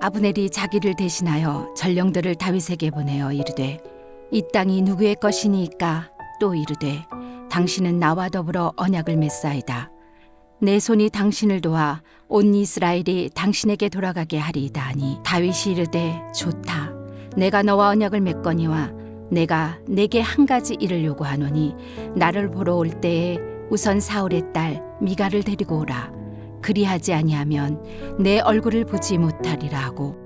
아브넬이 자기를 대신하여 전령들을 다윗에게 보내어 이르되 이 땅이 누구의 것이니까? 또 이르되 당신은 나와 더불어 언약을 맺사이다. 내 손이 당신을 도와 온 이스라엘이 당신에게 돌아가게 하리이다 하니 다윗이 이르되 좋다. 내가 너와 언약을 맺거니와 내가 내게 한 가지 일을 요구하노니 나를 보러 올 때에 우선 사울의 딸 미갈을 데리고 오라. 그리하지 아니하면 내 얼굴을 보지 못하리라 하고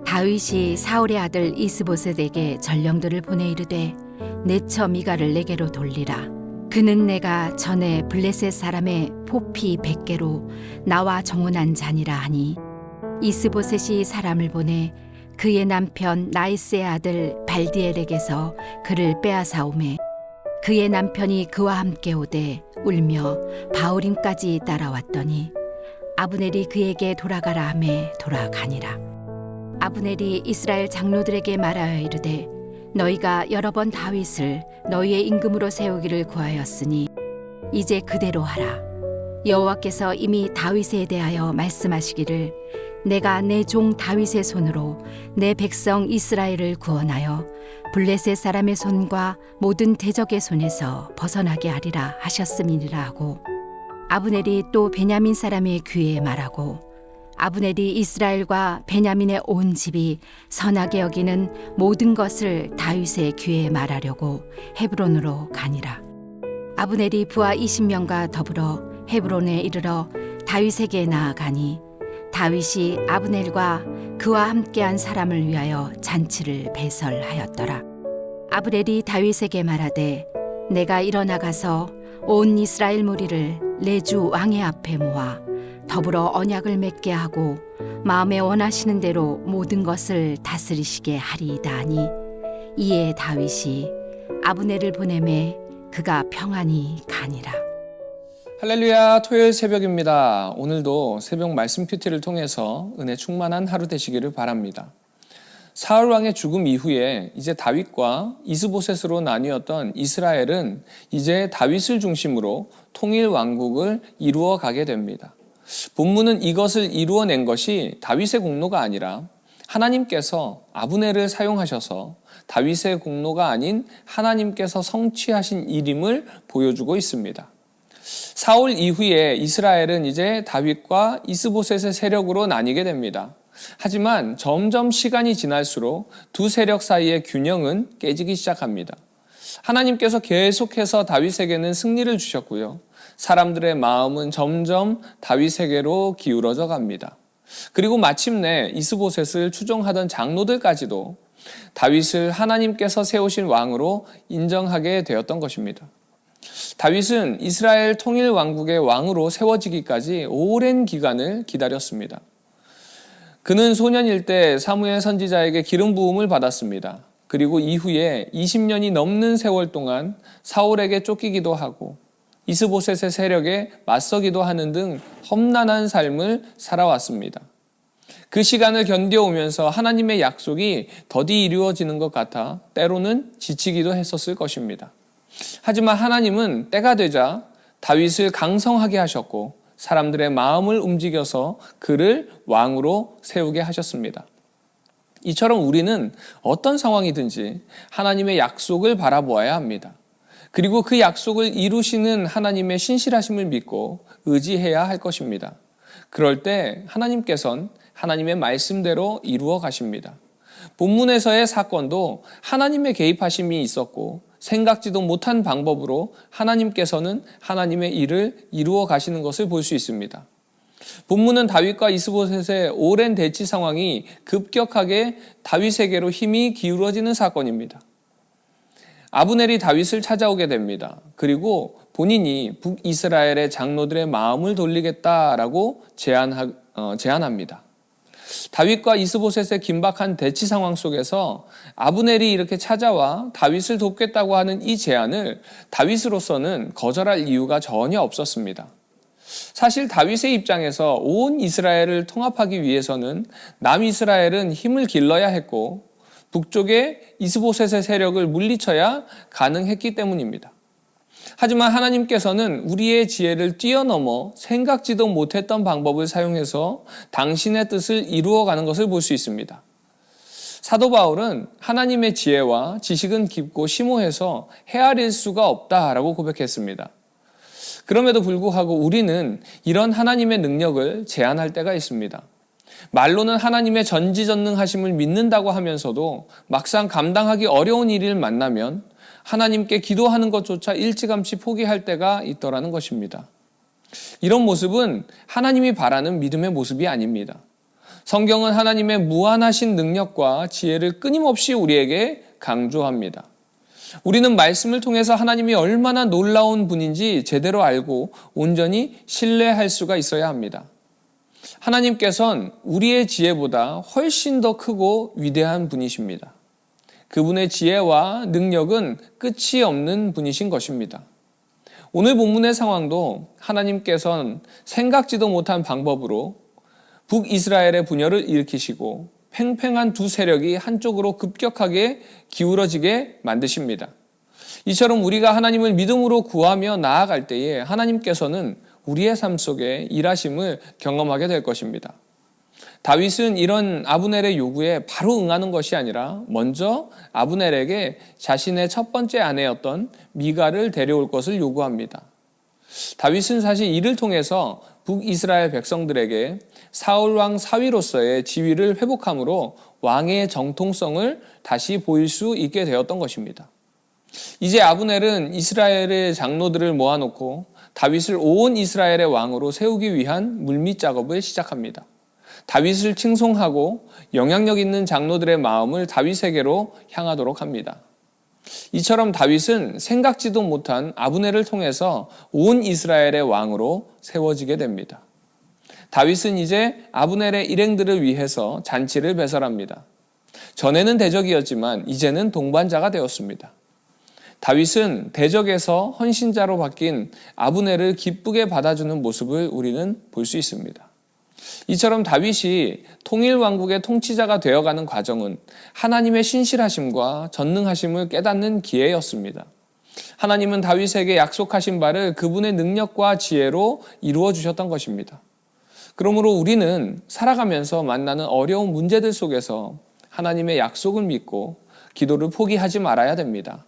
다윗이 사울의 아들 이스보셋에게 전령들을 보내 이르되 내 처 미갈을 내게로 돌리라. 그는 내가 전에 블레셋 사람의 포피 100개로 나와 정혼한 자니라 하니 이스보셋이 사람을 보내 그의 남편 나이스의 아들 발디엘에게서 그를 빼앗아 오매 그의 남편이 그와 함께 오되 울며 바후림까지 따라왔더니 아브넬이 그에게 돌아가라 하매 돌아가니라. 아브넬이 이스라엘 장로들에게 말하여 이르되 너희가 여러 번 다윗을 너희의 임금으로 세우기를 구하였으니 이제 그대로 하라. 여호와께서 이미 다윗에 대하여 말씀하시기를 내가 내 종 다윗의 손으로 내 백성 이스라엘을 구원하여 블레셋 사람의 손과 모든 대적의 손에서 벗어나게 하리라 하셨음이니라 하고 아브넬이 또 베냐민 사람의 귀에 말하고 아브넬이 이스라엘과 베냐민의 온 집이 선하게 여기는 모든 것을 다윗의 귀에 말하려고 헤브론으로 가니라. 아브넬이 부하 20명과 더불어 헤브론에 이르러 다윗에게 나아가니 다윗이 아브넬과 그와 함께한 사람을 위하여 잔치를 배설하였더라. 아브넬이 다윗에게 말하되 내가 일어나 가서 온 이스라엘 무리를 내 주 왕의 앞에 모아 더불어 언약을 맺게 하고 마음에 원하시는 대로 모든 것을 다스리시게 하리이다 하니 이에 다윗이 아브넬을 보내매 그가 평안히 가니라. 할렐루야, 토요일 새벽입니다. 오늘도 새벽 말씀 큐티를 통해서 은혜 충만한 하루 되시기를 바랍니다. 사울 왕의 죽음 이후에 이제 다윗과 이스보셋으로 나뉘었던 이스라엘은 이제 다윗을 중심으로 통일 왕국을 이루어 가게 됩니다. 본문은 이것을 이루어낸 것이 다윗의 공로가 아니라 하나님께서 아브넬을 사용하셔서 다윗의 공로가 아닌 하나님께서 성취하신 일임을 보여주고 있습니다. 사울 이후에 이스라엘은 이제 다윗과 이스보셋의 세력으로 나뉘게 됩니다. 하지만 점점 시간이 지날수록 두 세력 사이의 균형은 깨지기 시작합니다. 하나님께서 계속해서 다윗에게는 승리를 주셨고요. 사람들의 마음은 점점 다윗에게로 기울어져 갑니다. 그리고 마침내 이스보셋을 추종하던 장로들까지도 다윗을 하나님께서 세우신 왕으로 인정하게 되었던 것입니다. 다윗은 이스라엘 통일 왕국의 왕으로 세워지기까지 오랜 기간을 기다렸습니다. 그는 소년일 때 사무엘 선지자에게 기름 부음을 받았습니다. 그리고 이후에 20년이 넘는 세월 동안 사울에게 쫓기기도 하고 이스보셋의 세력에 맞서기도 하는 등 험난한 삶을 살아왔습니다. 그 시간을 견뎌오면서 하나님의 약속이 더디 이루어지는 것 같아 때로는 지치기도 했었을 것입니다. 하지만 하나님은 때가 되자 다윗을 강성하게 하셨고 사람들의 마음을 움직여서 그를 왕으로 세우게 하셨습니다. 이처럼 우리는 어떤 상황이든지 하나님의 약속을 바라보아야 합니다. 그리고 그 약속을 이루시는 하나님의 신실하심을 믿고 의지해야 할 것입니다. 그럴 때 하나님께서는 하나님의 말씀대로 이루어 가십니다. 본문에서의 사건도 하나님의 개입하심이 있었고 생각지도 못한 방법으로 하나님께서는 하나님의 일을 이루어 가시는 것을 볼 수 있습니다. 본문은 다윗과 이스보셋의 오랜 대치 상황이 급격하게 다윗에게로 힘이 기울어지는 사건입니다. 아브넬이 다윗을 찾아오게 됩니다. 그리고 본인이 북이스라엘의 장로들의 마음을 돌리겠다라고 제안합니다. 다윗과 이스보셋의 긴박한 대치 상황 속에서 아브넬이 이렇게 찾아와 다윗을 돕겠다고 하는 이 제안을 다윗으로서는 거절할 이유가 전혀 없었습니다. 사실 다윗의 입장에서 온 이스라엘을 통합하기 위해서는 남이스라엘은 힘을 길러야 했고 북쪽의 이스보셋의 세력을 물리쳐야 가능했기 때문입니다. 하지만 하나님께서는 우리의 지혜를 뛰어넘어 생각지도 못했던 방법을 사용해서 당신의 뜻을 이루어가는 것을 볼 수 있습니다. 사도 바울은 하나님의 지혜와 지식은 깊고 심오해서 헤아릴 수가 없다라고 고백했습니다. 그럼에도 불구하고 우리는 이런 하나님의 능력을 제한할 때가 있습니다. 말로는 하나님의 전지전능하심을 믿는다고 하면서도 막상 감당하기 어려운 일을 만나면 하나님께 기도하는 것조차 일찌감치 포기할 때가 있더라는 것입니다. 이런 모습은 하나님이 바라는 믿음의 모습이 아닙니다. 성경은 하나님의 무한하신 능력과 지혜를 끊임없이 우리에게 강조합니다. 우리는 말씀을 통해서 하나님이 얼마나 놀라운 분인지 제대로 알고 온전히 신뢰할 수가 있어야 합니다. 하나님께서는 우리의 지혜보다 훨씬 더 크고 위대한 분이십니다. 그분의 지혜와 능력은 끝이 없는 분이신 것입니다. 오늘 본문의 상황도 하나님께서는 생각지도 못한 방법으로 북이스라엘의 분열을 일으키시고 팽팽한 두 세력이 한쪽으로 급격하게 기울어지게 만드십니다. 이처럼 우리가 하나님을 믿음으로 구하며 나아갈 때에 하나님께서는 우리의 삶 속에 일하심을 경험하게 될 것입니다. 다윗은 이런 아브넬의 요구에 바로 응하는 것이 아니라 먼저 아브넬에게 자신의 첫 번째 아내였던 미갈을 데려올 것을 요구합니다. 다윗은 사실 이를 통해서 북이스라엘 백성들에게 사울 왕 사위로서의 지위를 회복함으로 왕의 정통성을 다시 보일 수 있게 되었던 것입니다. 이제 아브넬은 이스라엘의 장로들을 모아놓고 다윗을 온 이스라엘의 왕으로 세우기 위한 물밑 작업을 시작합니다. 다윗을 칭송하고 영향력 있는 장로들의 마음을 다윗에게로 향하도록 합니다. 이처럼 다윗은 생각지도 못한 아브넬을 통해서 온 이스라엘의 왕으로 세워지게 됩니다. 다윗은 이제 아브넬의 일행들을 위해서 잔치를 배설합니다. 전에는 대적이었지만 이제는 동반자가 되었습니다. 다윗은 대적에서 헌신자로 바뀐 아브넬을 기쁘게 받아주는 모습을 우리는 볼 수 있습니다. 이처럼 다윗이 통일왕국의 통치자가 되어가는 과정은 하나님의 신실하심과 전능하심을 깨닫는 기회였습니다. 하나님은 다윗에게 약속하신 바를 그분의 능력과 지혜로 이루어 주셨던 것입니다. 그러므로 우리는 살아가면서 만나는 어려운 문제들 속에서 하나님의 약속을 믿고 기도를 포기하지 말아야 됩니다.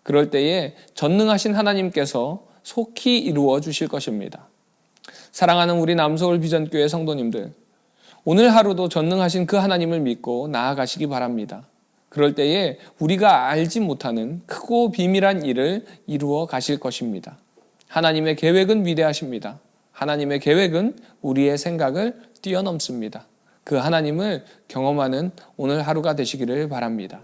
그럴 때에 전능하신 하나님께서 속히 이루어 주실 것입니다. 사랑하는 우리 남서울 비전교회 성도님들, 오늘 하루도 전능하신 그 하나님을 믿고 나아가시기 바랍니다. 그럴 때에 우리가 알지 못하는 크고 비밀한 일을 이루어 가실 것입니다. 하나님의 계획은 위대하십니다. 하나님의 계획은 우리의 생각을 뛰어넘습니다. 그 하나님을 경험하는 오늘 하루가 되시기를 바랍니다.